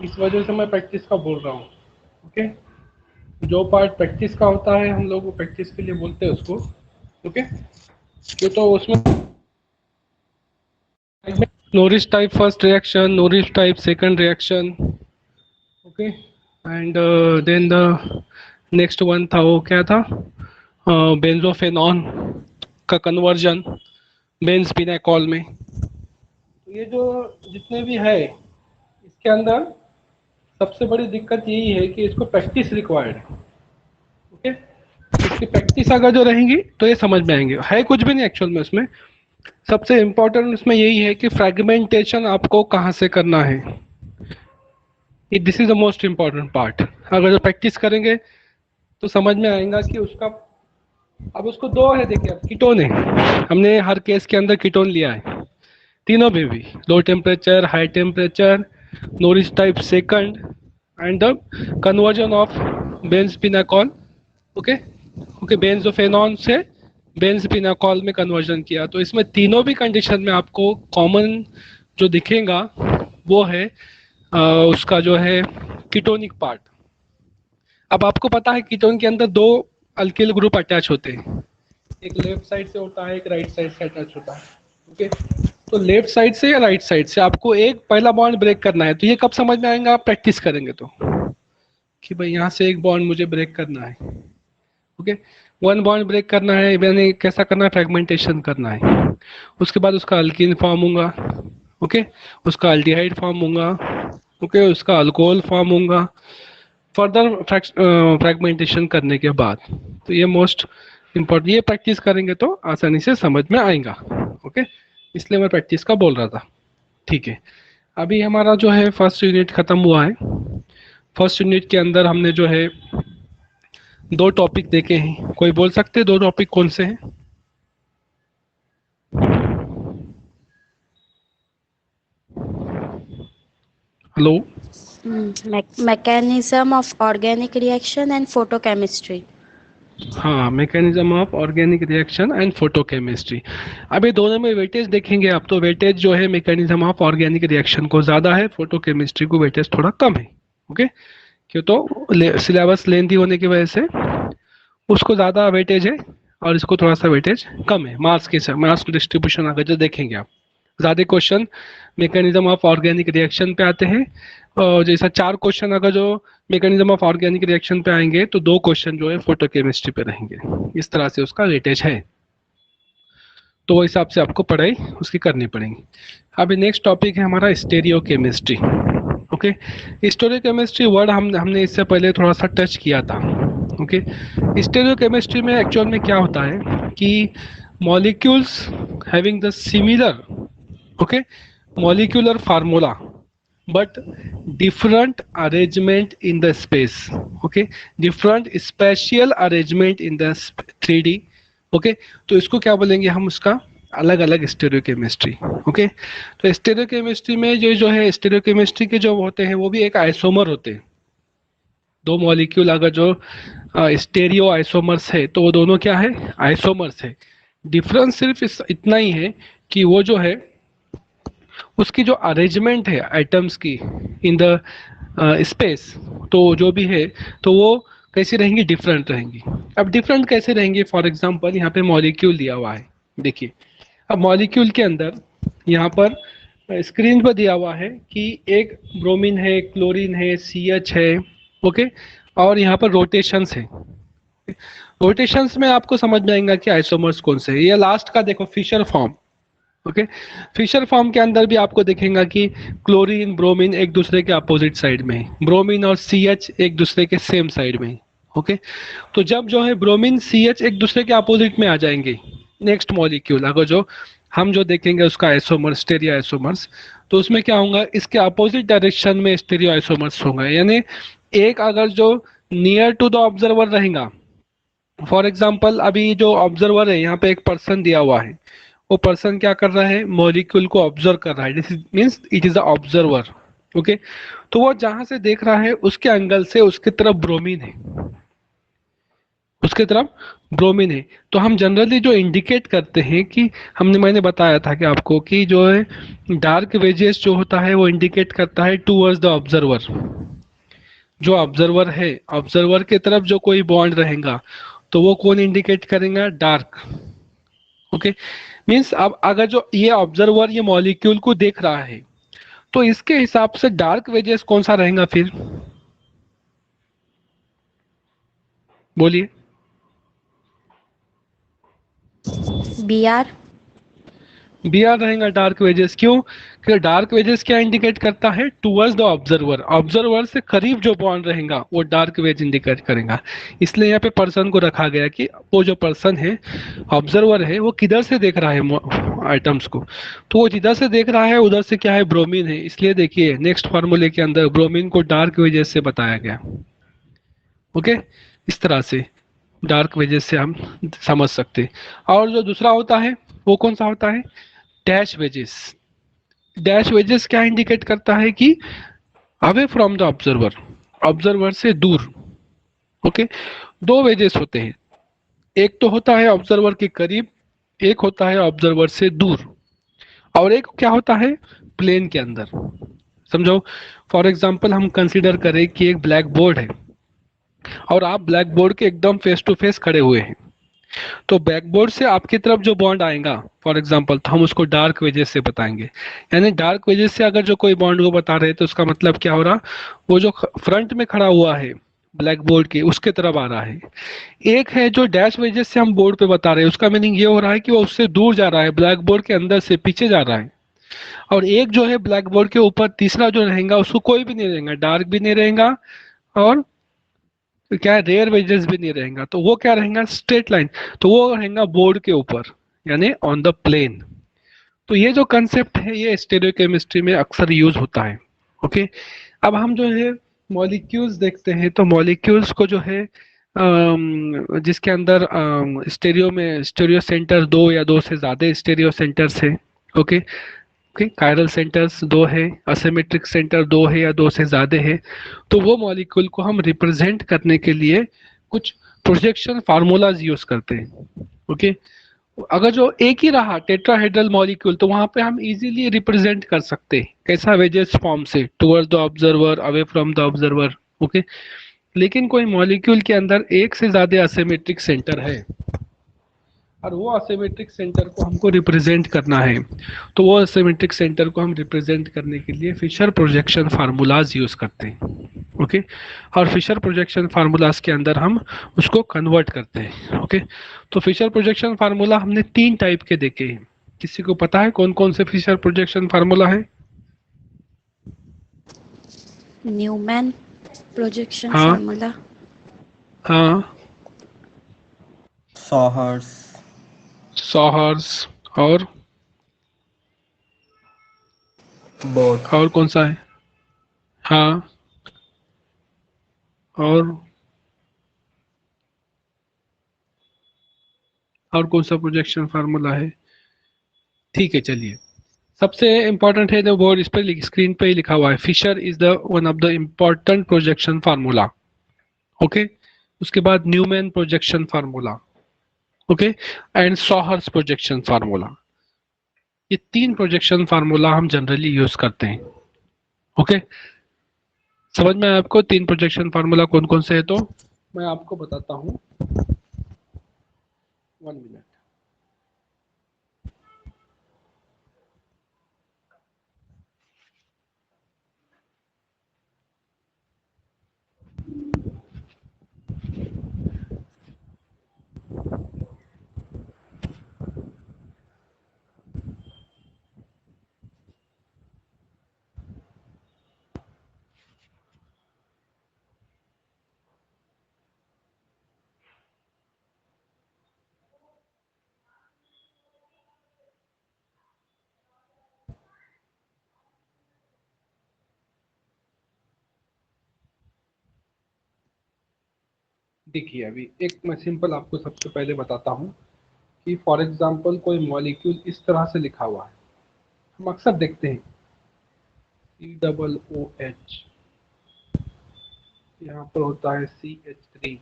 इस वजह से मैं प्रैक्टिस का बोल रहा हूँ। ओके, जो पार्ट प्रैक्टिस का होता है हम लोग प्रैक्टिस के लिए बोलते हैं उसको। ओके, ये तो उसमें Norris type first reaction, Norris type second reaction, okay, and then the next one था वो क्या था, बेंजोफेनॉन का कन्वर्जन बेंजपीनाकॉल में। तो ये जो जितने भी है इसके अंदर सबसे बड़ी दिक्कत यही है कि इसको प्रैक्टिस रिक्वायर्ड है। ओके, इसकी प्रैक्टिस अगर जो रहेंगी तो ये समझ में आएंगे, है कुछ भी नहीं एक्चुअल में उसमें। सबसे इम्पोर्टेंट उसमें यही है कि फ्रेगमेंटेशन आपको कहाँ से करना है, this is the most important part. अगर जो प्रैक्टिस करेंगे तो समझ में आएगा कि उसका, अब उसको दो है, देखिए अब कीटोन है, हमने हर केस के अंदर कीटोन लिया है, तीनों में भी low temperature, high temperature, Norrish type second and the conversion of benzpinacol. Okay, okay, benzophenone से बेंजपीनाकॉल में कन्वर्जन किया। तो इसमें तीनों भी कंडीशन में आपको कॉमन जो दिखेगा वो है उसका जो है कीटोनिक पार्ट। अब आपको पता है कीटोन के अंदर दो अल्किल ग्रुप अटैच होते हैं, एक लेफ्ट साइड से होता है, एक राइट साइड से अटैच होता है। ओके, तो लेफ्ट साइड से या राइट साइड से आपको एक पहला बॉन्ड ब्रेक करना है। तो ये कब समझ में आएगा, आप प्रैक्टिस करेंगे तो, कि भाई यहाँ से एक बॉन्ड मुझे ब्रेक करना है। ओके, वन बॉन्ड ब्रेक करना है, मैंने कैसा करना है, फ्रेगमेंटेशन करना है। उसके बाद उसका अल्कीन फॉर्म होगा, ओके, उसका अल्डिहाइड फॉर्म होगा, ओके, उसका अल्कोहल फॉर्म होगा फर्दर फ्रेगमेंटेशन करने के बाद। तो ये मोस्ट इम्पोर्टेंट, ये प्रैक्टिस करेंगे तो आसानी से समझ में आएगा। ओके, इसलिए मैं प्रैक्टिस का बोल रहा था। ठीक है, अभी हमारा जो है फर्स्ट यूनिट खत्म हुआ है। फर्स्ट यूनिट के अंदर हमने जो है दो टॉपिक देखे हैं। कोई बोल सकते हैं दो टॉपिक कौन से हैं? Hello. Mechanism of organic reaction and photochemistry. हाँ, mechanism of organic reaction and photochemistry. अभी दोनों में वेटेज देखेंगे आप, तो वेटेज जो है मैकेनिज्म ऑफ ऑर्गेनिक रिएक्शन को ज़्यादा है, फोटोकेमिस्ट्री को वेटेज थोड़ा कम है। ओके, क्यों, तो सिलेबस लेंथी होने की वजह से उसको ज़्यादा वेटेज है और इसको थोड़ा सा वेटेज कम है। मार्क्स डिस्ट्रीब्यूशन अगर जो देखेंगे आप, ज़्यादा question mechanism of organic reaction पे आते हैं, और जैसा 4 क्वेश्चन अगर जो मैकेनिज्म ऑफ ऑर्गेनिक रिएक्शन पे आएंगे तो 2 क्वेश्चन जो है फोटोकेमिस्ट्री पे रहेंगे। इस तरह से उसका वेटेज है, तो वो हिसाब से आपको पढ़ाई उसकी करनी पड़ेगी। अभी नेक्स्ट टॉपिक है हमारा stereo chemistry. Okay, stereo chemistry word हमने इससे पहले थोड़ा सा टच किया था। ओके, स्टेरियो केमिस्ट्री में एक्चुअल में क्या होता है कि molecules having the similar, okay, molecular formula but different arrangement in the space, okay, different spatial arrangement in the 3D, okay, तो इसको क्या बोलेंगे हम, उसका अलग अलग स्टेरियोकेमिस्ट्री। ओके, तो स्टेरियोकेमिस्ट्री में जो जो है स्टेरियोकेमिस्ट्री के जो होते हैं वो भी एक आइसोमर होते हैं। दो मॉलिक्यूल अगर जो स्टेरियो आइसोमर्स है तो वो दोनों क्या है, आइसोमर्स है। डिफरेंस सिर्फ इतना ही है कि वो जो है उसकी जो अरेंजमेंट है एटम्स की इन द स्पेस, तो जो भी है तो वो कैसी रहेंगी, डिफरेंट रहेंगी। अब डिफरेंट कैसे रहेंगी, फॉर एग्जांपल यहाँ पे मॉलिक्यूल दिया हुआ है, देखिए अब मॉलिक्यूल के अंदर यहाँ पर स्क्रीन पर दिया हुआ है कि एक ब्रोमीन है, क्लोरीन है, CH है, ओके, और यहाँ पर रोटेशंस है। रोटेशंस में आपको समझ में आएगा कि आइसोमर्स कौन से है। ये लास्ट का देखो Fischer form, okay, Fischer form के अंदर भी आपको देखेगा कि क्लोरीन ब्रोमीन एक दूसरे के अपोजिट साइड में है, ब्रोमीन और CH एक दूसरे के सेम साइड में। ओके, तो जब जो है ब्रोमीन CH एक दूसरे के अपोजिट में आ जाएंगे, नेक्स्ट मॉलिक्यूल अगर जो हम जो देखेंगे उसका आइसोमर स्टेरियो आइसोमर्स, तो उसमें क्या होगा, इसके अपोजिट डायरेक्शन में स्टेरियो आइसोमर्स होंगे। यानी एक अगर जो नियर टू द ऑब्जर्वर रहेगा, फॉर एग्जाम्पल अभी जो ऑब्जर्वर है यहाँ पे एक पर्सन दिया हुआ है, वो पर्सन क्या कर रहा है, मॉलिक्यूल को ऑब्जर्व कर रहा है, this means it is the observer. Okay, तो वो जहां से देख रहा है उसके एंगल से उसकी तरफ ब्रोमीन है, उसके तरफ ब्रोमीन है। तो हम जनरली जो इंडिकेट करते हैं कि मैंने बताया था कि आपको कि जो है डार्क वेजेस जो होता है वो इंडिकेट करता है टूवर्ड्स द ऑब्जर्वर। जो ऑब्जर्वर है, ऑब्जर्वर के तरफ जो कोई बॉन्ड रहेगा तो वो कौन इंडिकेट करेगा? डार्क। ओके, मीन्स अब अगर जो ये ऑब्जर्वर ये मॉलिक्यूल को देख रहा है तो इसके हिसाब से डार्क वेजेस कौन सा रहेगा फिर? बोलिए। BR. बी आर रहेगा डार्क वेजेस। क्यों? क्योंकि डार्क वेजेस क्या इंडिकेट करता है? Towards the observer. ऑब्जर्वर से करीब जो बॉन्ड रहेगा वो डार्क वेज इंडिकेट करेगा। इसलिए यहाँ पे पर्सन को रखा गया कि वो जो पर्सन है, ऑब्जर्वर है, वो किधर से देख रहा है आइटम्स को। तो वो जिधर से देख रहा है उधर से क्या है? ब्रोमीन है। इसलिए देखिए नेक्स्ट फार्मूले के अंदर ब्रोमीन को डार्क वेजेस से बताया गया। ओके, इस तरह से डार्क वेजेस से हम समझ सकते हैं। और जो दूसरा होता है वो कौन सा होता है? Dash wages. डैश वेजेस क्या इंडिकेट करता है कि away from the observer, observer से दूर। ओके, दो वेजेस होते हैं, एक तो होता है ऑब्जर्वर के करीब, एक होता है ऑब्जर्वर से दूर, और एक क्या होता है? प्लेन के अंदर। समझो, फॉर एग्जाम्पल हम कंसीडर करें कि एक ब्लैक बोर्ड है और आप ब्लैक बोर्ड के एकदम फेस टू फेस खड़े हुए हैं। तो बैकबोर्ड से आपकी तरफ जो बॉन्ड आएगा फॉर एग्जांपल, तो हम उसको डार्क वेजेस से बताएंगे। यानी डार्क वेजेस से अगर जो कोई बॉन्ड को बता रहे हैं तो उसका मतलब क्या हो रहा? वो जो फ्रंट में खड़ा हुआ है ब्लैक बोर्ड के, उसके तरफ आ रहा है। एक है जो डैश वेजेस से हम बोर्ड पे बता रहे हैं, उसका मीनिंग ये हो रहा है कि वो उससे दूर जा रहा है, ब्लैक बोर्ड के अंदर से पीछे जा रहा है। और एक जो है ब्लैक बोर्ड के ऊपर तीसरा जो रहेगा उसको कोई भी नहीं रहेगा, डार्क भी नहीं रहेगा और तो क्या है, रेयर वेजेस भी नहीं रहेगा। तो वो क्या रहेगा? Straight line. तो वो रहेगा बोर्ड के ऊपर, यानी ऑन द प्लेन। तो ये जो कंसेप्ट है ये स्टेरियोकेमिस्ट्री में अक्सर यूज होता है। ओके, अब हम जो है मॉलिक्यूल्स देखते हैं। तो मॉलिक्यूल्स को जो है जिसके अंदर स्टेरियो में स्टेरियो सेंटर दो या दो से ज्यादा स्टेरियो सेंटर्स है। ओके, ओके, कायरल सेंटर्स दो है, असिमेट्रिक सेंटर दो है या दो से ज्यादा है। तो वो मॉलिक्यूल को हम रिप्रेजेंट करने के लिए कुछ प्रोजेक्शन फार्मूलाज यूज करते हैं। ओके, अगर जो एक ही रहा टेट्राहेड्रल मॉलिक्यूल तो वहां पे हम इजीली रिप्रेजेंट कर सकते हैं। कैसा? वेजेस फॉर्म से, towards the observer, away from the observer. Okay, लेकिन कोई मॉलिक्यूल के अंदर एक से ज्यादा असिमेट्रिक सेंटर है और वो असिमेट्रिक सेंटर को हमको रिप्रेजेंट करना है, तो वो असिमेट्रिक सेंटर को हम रिप्रेजेंट करने के लिए फिशर प्रोजेक्शन फार्मूलाज यूज करते हैं। ओके, और फिशर प्रोजेक्शन फार्मूलाज के अंदर हम उसको कन्वर्ट करते हैं। ओके, तो फिशर प्रोजेक्शन फार्मूला हमने तीन टाइप के देखे हैं। किसी को पता है कौन कौन से फिशर प्रोजेक्शन फार्मूला है? Newman projection हाँ, formula. हाँ, Sawhurst, सॉहर्स, और both. और कौन सा है? हाँ, और कौन सा प्रोजेक्शन फार्मूला है? ठीक है, चलिए। सबसे इंपॉर्टेंट है, जो बोर्ड इस पर स्क्रीन पे ही लिखा हुआ है, Fischer is the one of the important projection formula. Okay, उसके बाद Newman projection formula. Okay, and sawhorse projection formula. ये तीन प्रोजेक्शन फार्मूला हम जनरली यूज करते हैं। ओके, समझ में आया आपको तीन प्रोजेक्शन फार्मूला कौन कौन से है? तो मैं आपको बताता हूँ, 1 मिनट। देखिए, अभी एक मैं सिंपल आपको सबसे पहले बताता हूँ कि फॉर एग्जांपल कोई मॉलिक्यूल इस तरह से लिखा हुआ है, हम अक्सर देखते हैं COOH, यहाँ पर होता है CH3,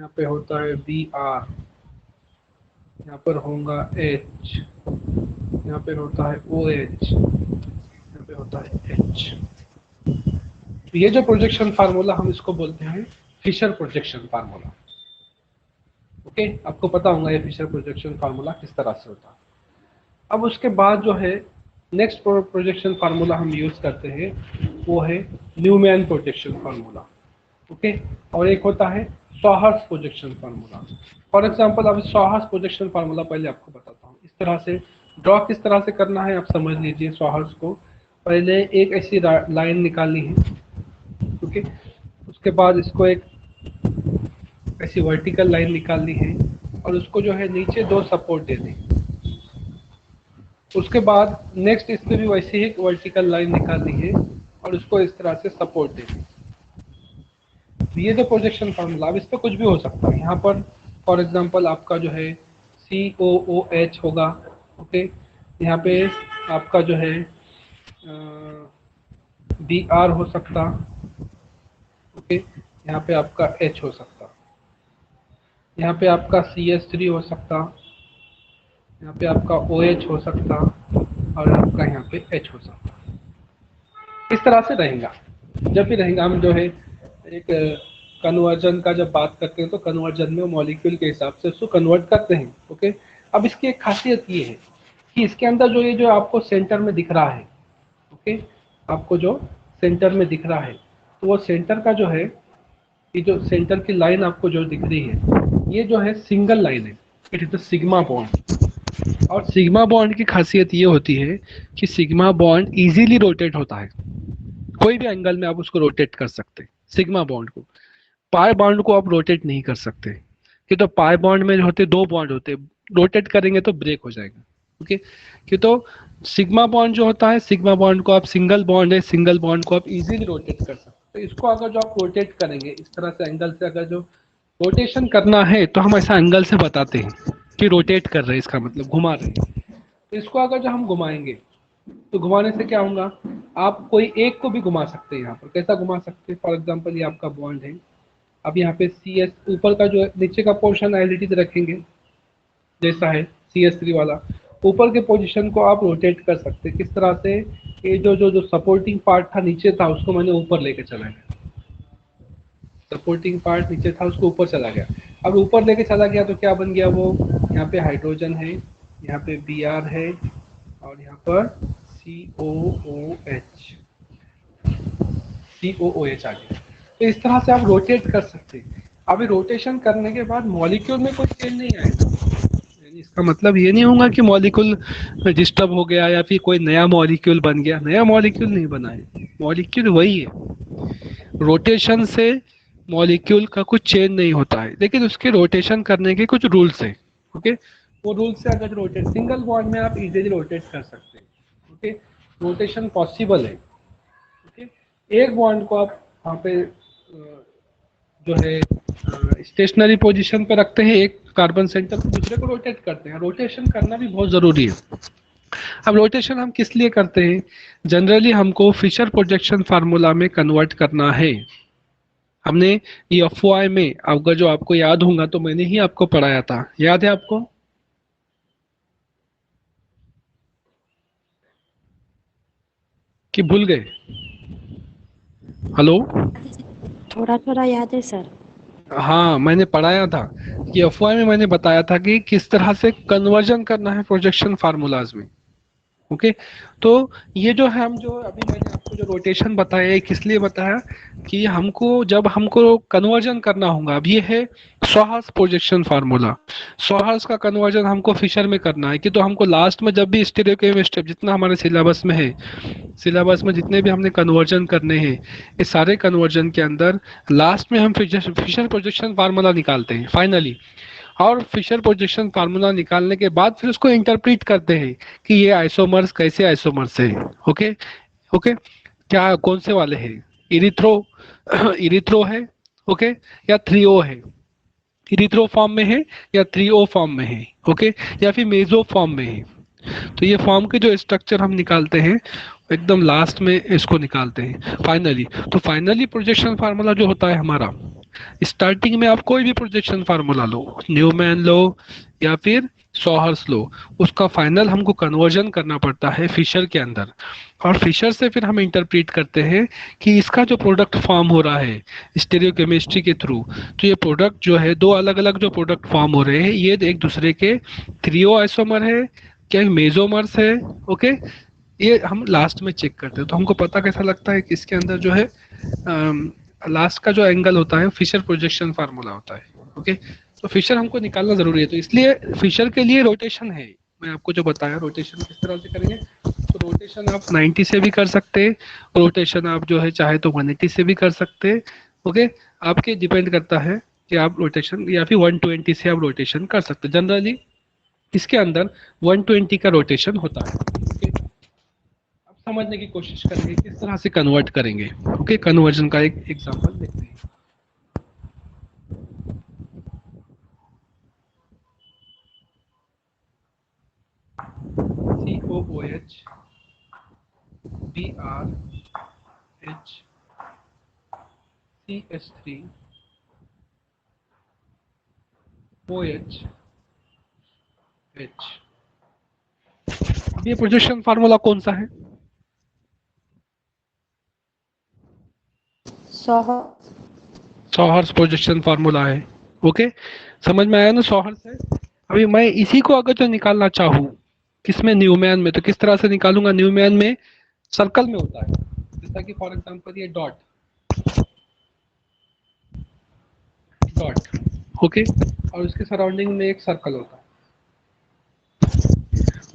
यहाँ पे होता है बी आर, यहाँ पर होगा एच, यहाँ पे होता है ओ एच, यहाँ पे होता है एच। ये जो प्रोजेक्शन फार्मूला हम इसको बोलते हैं फिशर प्रोजेक्शन फार्मूला। ओके, आपको पता होगा ये फिशर प्रोजेक्शन फार्मूला किस तरह से होता है। अब उसके बाद जो है नेक्स्ट प्रोजेक्शन फार्मूला हम यूज करते हैं वो है न्यूमैन प्रोजेक्शन फार्मूला। ओके, और एक होता है सॉहर्स प्रोजेक्शन फार्मूला। फॉर एग्जांपल अब सॉहर्स प्रोजेक्शन फार्मूला पहले आपको बताता हूँ। इस तरह से ड्रॉ किस तरह से करना है आप समझ लीजिए। सॉहर्स को पहले एक ऐसी लाइन निकालनी है, ओके, उसके बाद इसको एक ऐसी वर्टिकल लाइन निकालनी है और उसको जो है नीचे दो सपोर्ट देने। उसके बाद नेक्स्ट इसमें भी वैसे ही वर्टिकल लाइन निकालनी है और उसको इस तरह से सपोर्ट देनी। ये जो प्रोजेक्शन फार्मूला, अब इस पर कुछ भी हो सकता है। यहाँ पर फॉर एग्जांपल आपका जो है COOH होगा, ओके, यहाँ पे आपका जो है BR हो सकता, ओके, यहाँ पे आपका H हो सकता, यहाँ पे आपका CH3 हो सकता, यहाँ पे आपका OH हो सकता और आपका यहाँ पे H हो सकता। इस तरह से रहेगा। जब भी रहेगा हम जो है एक कन्वर्जन का जब बात करते हैं तो कन्वर्जन में मॉलिक्यूल के हिसाब से उसको कन्वर्ट करते हैं। ओके, अब इसकी एक खासियत ये है कि इसके अंदर जो ये जो आपको सेंटर में दिख रहा है, ओके, आपको जो सेंटर में दिख रहा है, तो वो सेंटर का जो है, ये जो सेंटर की लाइन आपको जो दिख रही है, ये जो है सिंगल लाइन है, it is the sigma bond. और सिग्मा बॉन्ड की खासियत ये होती है कि सिग्मा बॉन्ड इजीली रोटेट होता है, कोई भी एंगल में आप उसको रोटेट कर सकते हैं सिग्मा बॉन्ड को। पाई बॉन्ड को आप रोटेट नहीं कर सकते कि तो पाई बॉन्ड में जो होते दो बॉन्ड होते, रोटेट करेंगे तो ब्रेक हो जाएगा। ओके, कि तो सिग्मा बॉन्ड जो होता है, सिग्मा बॉन्ड को आप सिंगल बॉन्ड है, सिंगल बॉन्ड को आप इजीली रोटेट कर सकते हैं। तो इसको अगर जो आप रोटेट करेंगे इस तरह से एंगल से, अगर जो रोटेशन करना है तो हम ऐसा एंगल से बताते हैं कि रोटेट कर रहे हैं, इसका मतलब घुमा रहे हैं। तो इसको अगर जो हम घुमाएंगे तो घुमाने से क्या होगा, आप कोई एक को भी घुमा सकते हैं। यहाँ पर कैसा घुमा सकते हैं, फॉर एग्जांपल ये आपका बॉन्ड है, अब यहाँ पे CS ऊपर का जो नीचे का पोर्शन एलईडी रखेंगे जैसा है CS3 वाला, ऊपर के पोजीशन को आप रोटेट कर सकते हैं। किस तरह से, ये जो जो जो सपोर्टिंग पार्ट था नीचे था उसको मैंने ऊपर लेके चला गया, सपोर्टिंग पार्ट नीचे था उसको ऊपर चला गया। अब ऊपर लेके चला गया तो क्या बन गया वो, यहाँ पे हाइड्रोजन है, यहाँ पे Br है और यहाँ पर COOH आ गया। तो इस तरह से आप रोटेट कर सकते हैं। अभी रोटेशन करने के बाद मॉलिक्यूल में कोई चेंज नहीं आएगा, यानी इसका मतलब ये नहीं होगा कि मॉलिक्यूल डिस्टर्ब हो गया या फिर कोई नया मॉलिक्यूल बन गया। नया मॉलिक्यूल नहीं बना है, मॉलिक्यूल वही है। रोटेशन से मॉलिक्यूल का कुछ चेंज नहीं होता है, लेकिन उसके रोटेशन करने के कुछ रूल्स हैं। ओके, वो रूल्स से अगर रोटेट, सिंगल बॉन्ड में आप इजीली रोटेट कर सकते हैं। ओके, रोटेशन पॉसिबल है। ओके, एक बॉन्ड को आप वहाँ पे जो है स्टेशनरी पोजीशन पे रखते हैं, एक कार्बन सेंटर से दूसरे को रोटेट करते हैं। रोटेशन करना भी बहुत जरूरी है। अब रोटेशन हम किस लिए करते हैं, जनरली हमको फिशर प्रोजेक्शन फार्मूला में कन्वर्ट करना है। हमने ये FY में, अगर जो आपको याद होगा तो मैंने ही आपको पढ़ाया था, याद है आपको? कि भूल गए? हेलो, थोड़ा थोड़ा याद है सर। हाँ मैंने पढ़ाया था कि FY में मैंने बताया था कि किस तरह से कन्वर्जन करना है प्रोजेक्शन फार्मूलाज में। ओके, तो ये जो है, हम जो अभी मैंने आपको जो रोटेशन बताया है किस लिए बताया, कि हमको जब हमको कन्वर्जन करना होगा। अब ये है सॉहर्स प्रोजेक्शन फार्मूला। सॉहर्स का कन्वर्जन हमको फिशर में करना है, कि तो हमको लास्ट में जब भी स्टीरियोकेमिस्ट्री जितना हमारे सिलेबस में है, सिलेबस में जितने भी हमने कन्वर्जन करने हैं, इस सारे कन्वर्जन के अंदर लास्ट में हम फिशर प्रोजेक्शन फार्मूला निकालते हैं फाइनली। और फिशर प्रोजेक्शन फार्मूला निकालने के बाद फिर उसको इंटरप्रीट करते हैं कि ये आइसोमर्स कैसे आइसोमर्स है। ओके, ओके, क्या कौन से वाले हैं, इरिथ्रो इरिथ्रो है, ओके, या 3O है, इरिथ्रो फॉर्म में है या 3O फॉर्म में है, ओके, या फिर मेजो फॉर्म में है। तो ये फॉर्म के जो स्ट्रक्चर हम निकालते हैं एकदम लास्ट में इसको निकालते हैं फाइनली। तो फाइनली प्रोजेक्शन फार्मूला जो होता है हमारा, स्टार्टिंग में आप कोई भी प्रोजेक्शन फार्मूला लो, न्यूमैन लो या फिर सॉहर्स लो, उसका फाइनल हमको कन्वर्जन करना पड़ता है फिशर के अंदर, और फिशर से फिर हम इंटरप्रेट करते हैं कि इसका जो प्रोडक्ट फॉर्म हो रहा है स्टीरियोकेमिस्ट्री के थ्रू, तो ये प्रोडक्ट जो है, दो अलग अलग जो प्रोडक्ट फॉर्म हो रहे हैं, ये एक दूसरे के थ्रियो आइसोमर है क्या मेजोमर्स है, ओके, ये हम लास्ट में चेक करते हैं। तो हमको पता कैसा लगता है कि इसके अंदर जो है लास्ट का जो एंगल होता है फिशर प्रोजेक्शन फार्मूला होता है, ओके। तो फिशर हमको निकालना जरूरी है, तो इसलिए फिशर के लिए रोटेशन है, मैं आपको जो बताया रोटेशन किस तरह से करेंगे। तो रोटेशन आप 90 से भी कर सकते हैं, रोटेशन आप जो है चाहे तो 180 से भी कर सकते हैं, ओके। आपके डिपेंड करता है कि आप रोटेशन, या फिर 120 से आप रोटेशन कर सकते हैं। जनरली इसके अंदर 120 का रोटेशन होता है, ओके। अब समझने की कोशिश करेंगे किस तरह से कन्वर्ट करेंगे, ओके। कन्वर्जन का एक एग्जांपल देखते हैं। COOH BRH CH3 OH H। अब ये प्रोजेक्शन फार्मूला कौन सा है? सॉहर्स प्रोजेक्शन फार्मूला है, ओके। समझ में आया ना, सॉहर्स है। अभी मैं इसी को अगर जो निकालना चाहूँ किसमें, न्यूमैन में, तो किस तरह से निकालूंगा? न्यूमैन में सर्कल में होता है, जैसा कि फॉर एग्जांपल ये डॉट डॉट, ओके, और उसके सराउंडिंग में एक सर्कल होता है।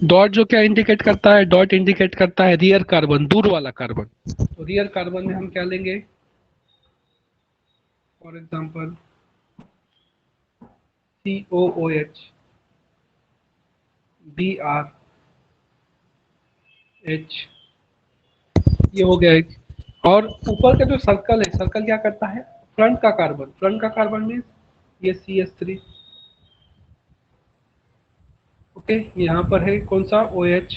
डॉट जो क्या इंडिकेट करता है? डॉट इंडिकेट करता है रियर कार्बन, दूर वाला कार्बन। तो रियर कार्बन में हम क्या लेंगे? फॉर एग्जांपल COOH BRH, ये हो गया एक। और ऊपर का जो सर्कल है, सर्कल क्या करता है? फ्रंट का कार्बन, फ्रंट का कार्बन में ये CH3, ओके। यहाँ पर है कौन सा? OH,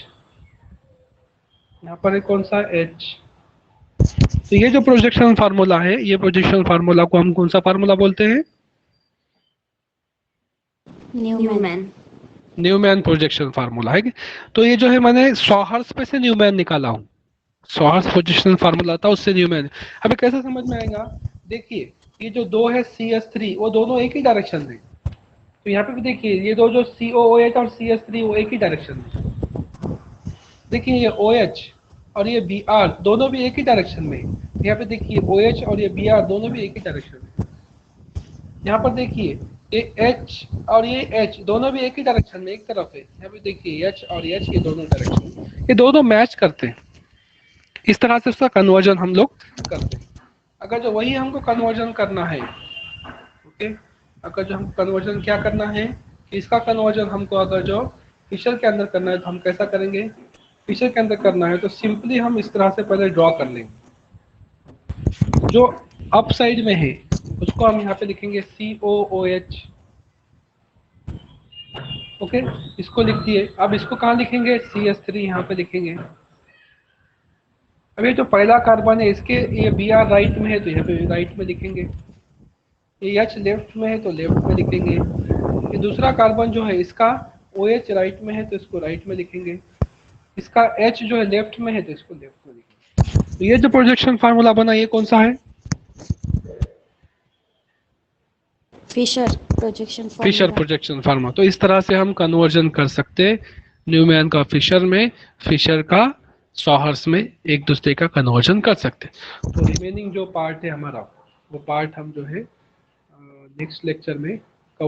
यहाँ पर है कौन सा? H। तो ये जो प्रोजेक्शन फार्मूला है, ये प्रोजेक्शन फार्मूला को हम कौन सा फार्मूला बोलते हैं? न्यूमैन। न्यूमैन प्रोजेक्शन फार्मूला है। तो ये जो है मैंने सॉहर्स पे से न्यूमैन निकाला हूँ, सॉहर्स प्रोजेक्शन फार्मूला था उससे न्यूमैन। अभी कैसे समझ में आएगा? देखिए ये जो दो है CH3, वो दोनों एक ही डायरेक्शन में, तो यहाँ पे भी देखिए ये दो जो COOH और CH3 वो एक ही डायरेक्शन में। देखिए ये OH और ये BR दोनों भी एक ही डायरेक्शन में। यहाँ पे देखिए OH और ये BR दोनों भी एक ही डायरेक्शन में। यहाँ पर देखिए ये H और ये H दोनों भी एक ही डायरेक्शन में, एक तरफ है। यहाँ पे देखिए H और H ये दोनों डायरेक्शन, ये दोनों मैच करते हैं। इस तरह से उसका कन्वर्जन हम लोग करते हैं। अगर जो वही हमको कन्वर्जन करना है, ओके, अगर जो हमको कन्वर्जन क्या करना है, इसका कन्वर्जन हमको अगर जो फिशर के अंदर करना है, तो हम कैसा करेंगे? फिशर के अंदर करना है तो सिंपली हम इस तरह से पहले ड्रॉ कर लेंगे। जो अप साइड में है उसको हम यहाँ पे लिखेंगे COOH, ओके, इसको लिख दिए। अब इसको कहाँ लिखेंगे? CH3 यहाँ पे लिखेंगे। अब ये जो पहला कार्बन है इसके ये BR राइट में है तो यहाँ पे राइट में लिखेंगे, ये H लेफ्ट में है तो लेफ्ट में लिखेंगे। ये दूसरा कार्बन जो है इसका OH राइट में है तो इसको राइट में लिखेंगे, इसका H जो है लेफ्ट में है तो इसको लेफ्ट में लिखेंगे। तो ये जो प्रोजेक्शन फार्मूला बना ये कौन सा है? Fischer projection formula. तो इस तरह से हम कन्वर्जन कर सकते हैं, न्यूमैन का फिशर में, फिशर का सॉहर्स में, एक दूसरे का कन्वर्जन कर सकते हैं। तो रिमेनिंग जो पार्ट है हमारा, वो पार्ट हम जो है नेक्स्ट लेक्चर में